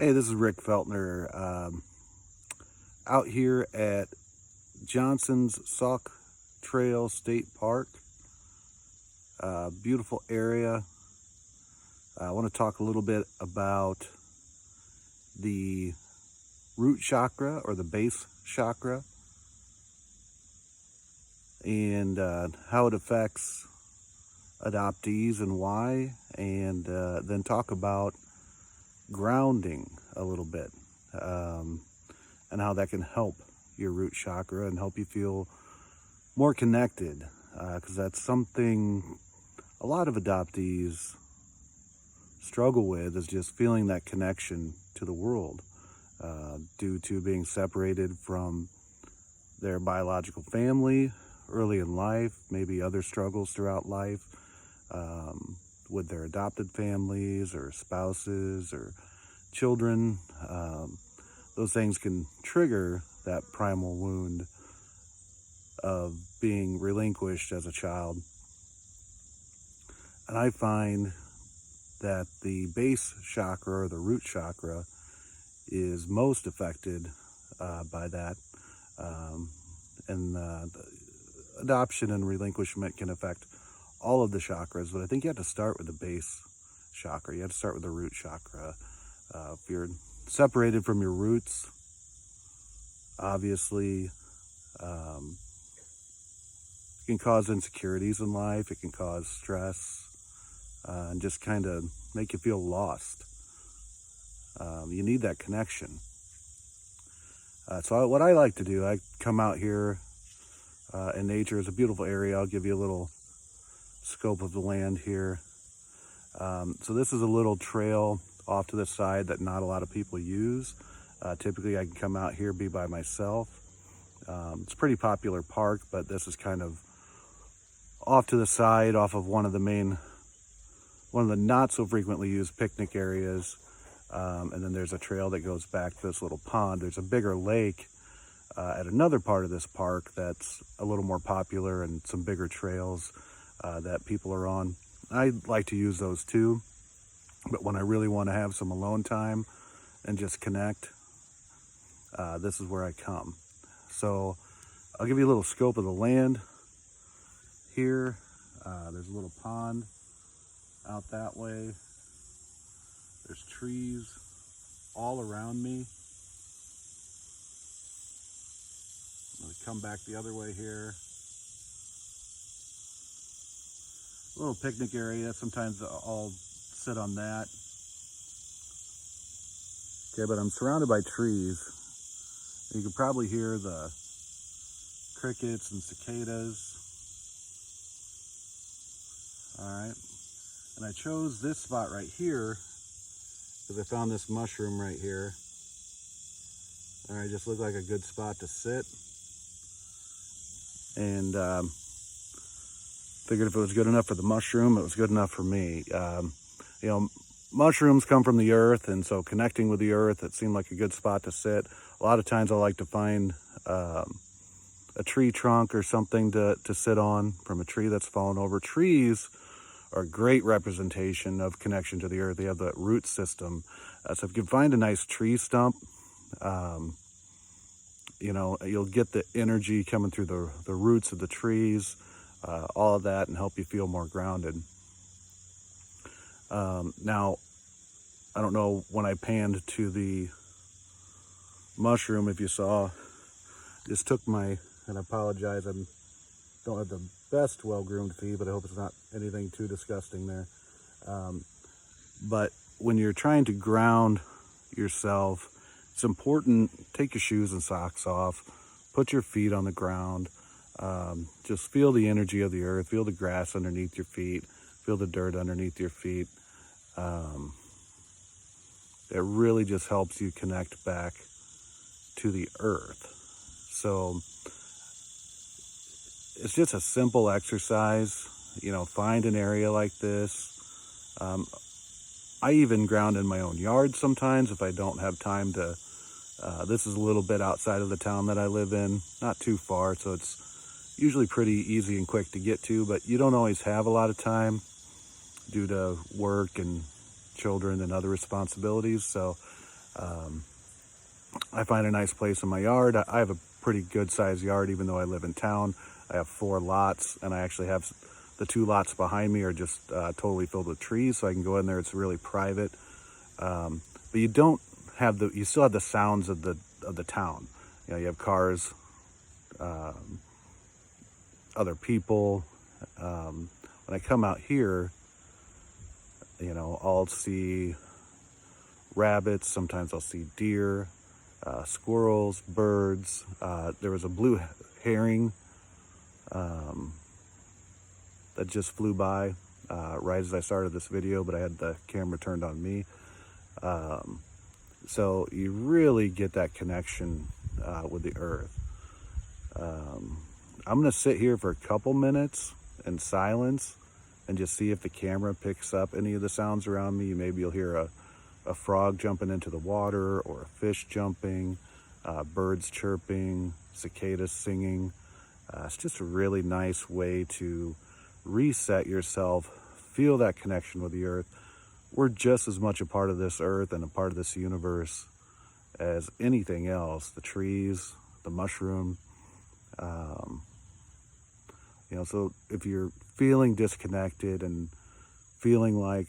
Hey, this is Rick Feltner, out here at Johnson's Sauk Trail State Park. Beautiful area. I want to talk a little bit about the root chakra or the base chakra and how it affects adoptees and why, and then talk about grounding a little bit, and how that can help your root chakra and help you feel more connected, because that's something a lot of adoptees struggle with, is just feeling that connection to the world, due to being separated from their biological family early in life, maybe other struggles throughout life, with their adopted families or spouses or children. Those things can trigger that primal wound of being relinquished as a child. And I find that the base chakra or the root chakra is most affected by that. And adoption and relinquishment can affect all of the chakras, but I think you have to start with the base chakra. You have to start with the root chakra. If you're separated from your roots, obviously, it can cause insecurities in life. It can cause stress, and just kind of make you feel lost. You need that connection. So what I like to do, I come out here in nature. It's a beautiful area. I'll give you a little scope of the land here. So this is a little trail off to the side that not a lot of people use. Typically I can come out here, be by myself. It's a pretty popular park, but this is kind of off to the side, off of one of the not so frequently used picnic areas. And then there's a trail that goes back to this little pond. There's a bigger lake at another part of this park that's a little more popular, and some bigger trails that people are on. I like to use those too, but when I really want to have some alone time and just connect, this is where I come. So I'll give you a little scope of the land here. There's a little pond out that way. There's trees all around me. I'm going to come back the other way here. A little picnic area. Sometimes I'll sit on that. Okay, but I'm surrounded by trees. You can probably hear the crickets and cicadas. All right. And I chose this spot right here because I found this mushroom right here. All right, just looked like a good spot to sit. And figured if it was good enough for the mushroom, it was good enough for me. Mushrooms come from the earth, and so connecting with the earth, it seemed like a good spot to sit. A lot of times I like to find a tree trunk or something to sit on from a tree that's fallen over. Trees are a great representation of connection to the earth. They have that root system. So if you can find a nice tree stump, you'll get the energy coming through the roots of the trees, all of that, and help you feel more grounded. Now, I don't know when I panned to the mushroom, if you saw, just took and I apologize, I don't have the best well-groomed feet, but I hope it's not anything too disgusting there. But when you're trying to ground yourself, it's important, take your shoes and socks off, put your feet on the ground, just feel the energy of the earth, feel the grass underneath your feet, feel the dirt underneath your feet. It really just helps you connect back to the earth. So it's just a simple exercise. Find an area like this. I even ground in my own yard sometimes if I don't have time to. This is a little bit outside of the town that I live in, not too far, so it's usually pretty easy and quick to get to, but you don't always have a lot of time due to work and children and other responsibilities. So I find a nice place in my yard. I have a pretty good sized yard, even though I live in town. I have 4 lots, and I actually have the 2 lots behind me are just totally filled with trees, so I can go in there. It's really private. But you don't have you still have the sounds of the town. You know, you have cars, other people. When I come out here, you know, I'll see rabbits. Sometimes I'll see deer, squirrels, birds. There was a blue heron that just flew by right as I started this video, but I had the camera turned on me. So you really get that connection with the earth. I'm going to sit here for a couple minutes in silence and just see if the camera picks up any of the sounds around me. Maybe you'll hear a frog jumping into the water, or a fish jumping, birds chirping, cicadas singing. It's just a really nice way to reset yourself, feel that connection with the earth. We're just as much a part of this earth and a part of this universe as anything else. The trees, the mushroom. You know, so if you're feeling disconnected and feeling like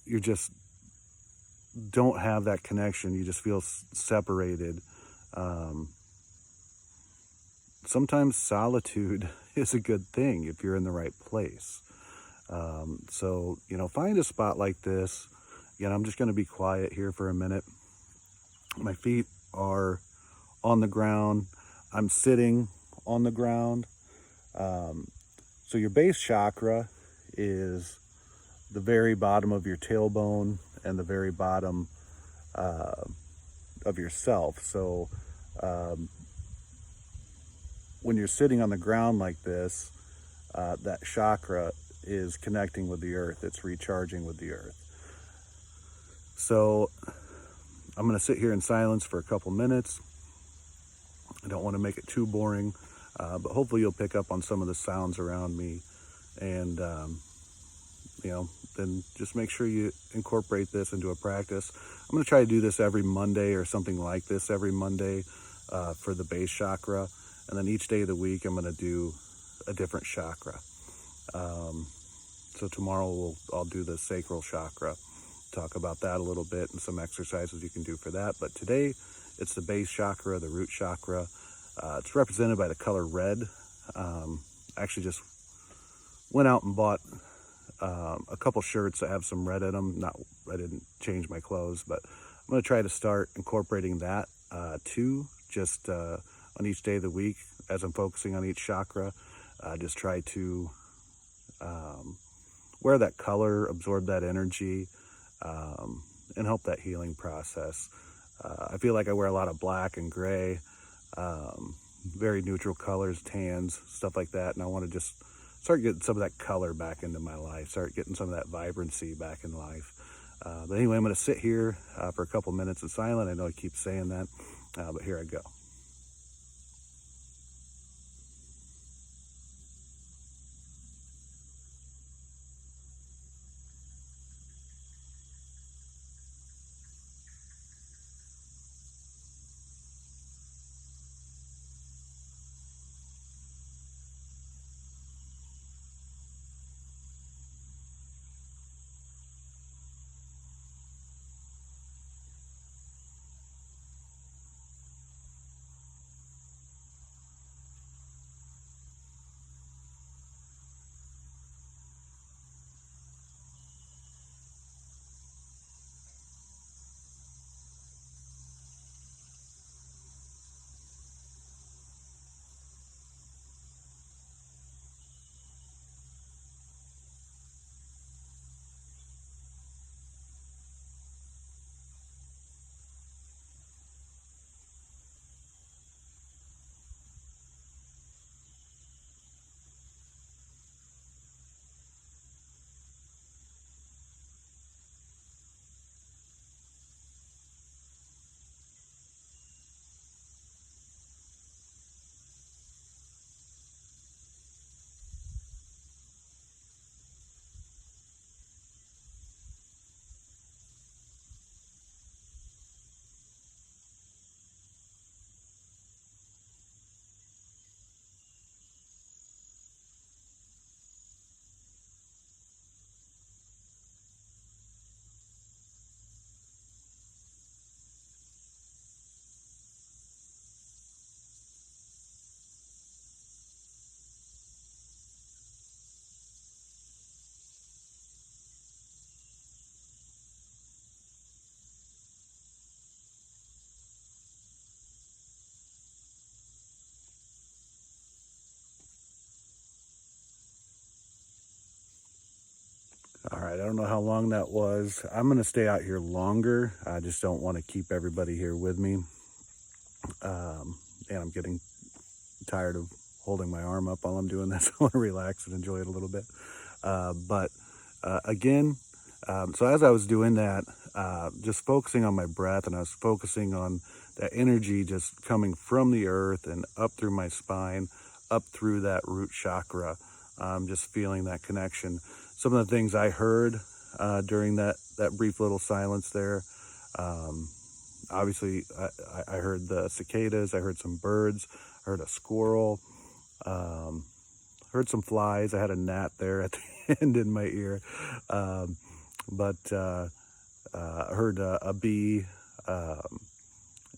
you just don't have that connection, you just feel separated. Sometimes solitude is a good thing if you're in the right place. So, you know, find a spot like this. Again, I'm just going to be quiet here for a minute. My feet are on the ground. I'm sitting on the ground. So your base chakra is the very bottom of your tailbone and the very bottom of yourself. So when you're sitting on the ground like this, that chakra is connecting with the earth. It's recharging with the earth. So I'm going to sit here in silence for a couple minutes. I don't want to make it too boring, but hopefully you'll pick up on some of the sounds around me, and you know, then just make sure you incorporate this into a practice. I'm going to try to do this every Monday or something like this every Monday for the base chakra, and then each day of the week I'm going to do a different chakra. So tomorrow I'll do the sacral chakra, talk about that a little bit and some exercises you can do for that. But today it's the base chakra, the root chakra. It's represented by the color red. I actually just went out and bought a couple shirts that have some red in them. I didn't change my clothes, but I'm going to try to start incorporating that too, just on each day of the week as I'm focusing on each chakra. Just try to wear that color, absorb that energy, and help that healing process. I feel like I wear a lot of black and gray, very neutral colors, tans, stuff like that. And I want to just start getting some of that color back into my life, start getting some of that vibrancy back in life. But anyway, I'm going to sit here for a couple minutes in silence. I know I keep saying that, but here I go. All right, I don't know how long that was. I'm going to stay out here longer. I just don't want to keep everybody here with me. And I'm getting tired of holding my arm up while I'm doing this. I want to relax and enjoy it a little bit. Again, so as I was doing that, just focusing on my breath, and I was focusing on that energy just coming from the earth and up through my spine, up through that root chakra, just feeling that connection. Some of the things I heard during that brief little silence there, obviously I heard the cicadas, I heard some birds, I heard a squirrel, heard some flies. I had a gnat there at the end in my ear, but I heard a bee,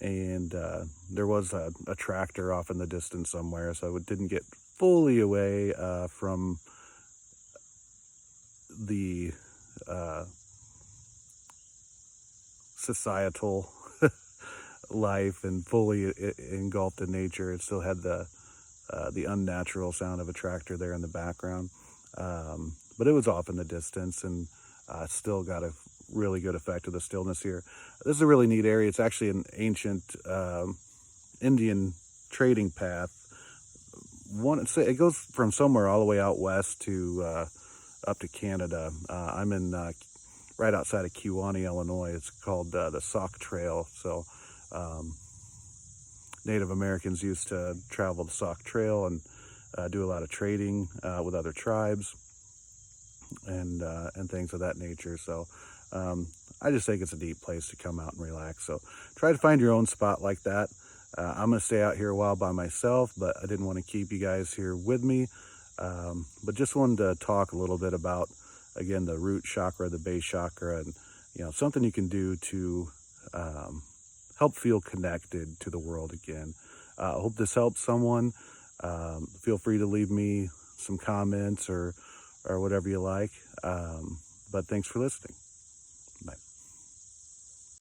and there was a tractor off in the distance somewhere, so it didn't get fully away from the societal life and fully engulfed in nature. It still had the unnatural sound of a tractor there in the background, but it was off in the distance, and still got a really good effect of the stillness here. This is a really neat area. It's actually an ancient Indian trading path. It goes from somewhere all the way out west to up to Canada. I'm in right outside of Kewanee, Illinois. It's called the Sauk Trail. So Native Americans used to travel the Sauk Trail and do a lot of trading with other tribes and things of that nature. So I just think it's a neat place to come out and relax. So try to find your own spot like that. I'm going to stay out here a while by myself, but I didn't want to keep you guys here with me. But just wanted to talk a little bit about, again, the root chakra, the base chakra, and something you can do to help feel connected to the world again. I hope this helps someone. Feel free to leave me some comments or whatever you like. But thanks for listening.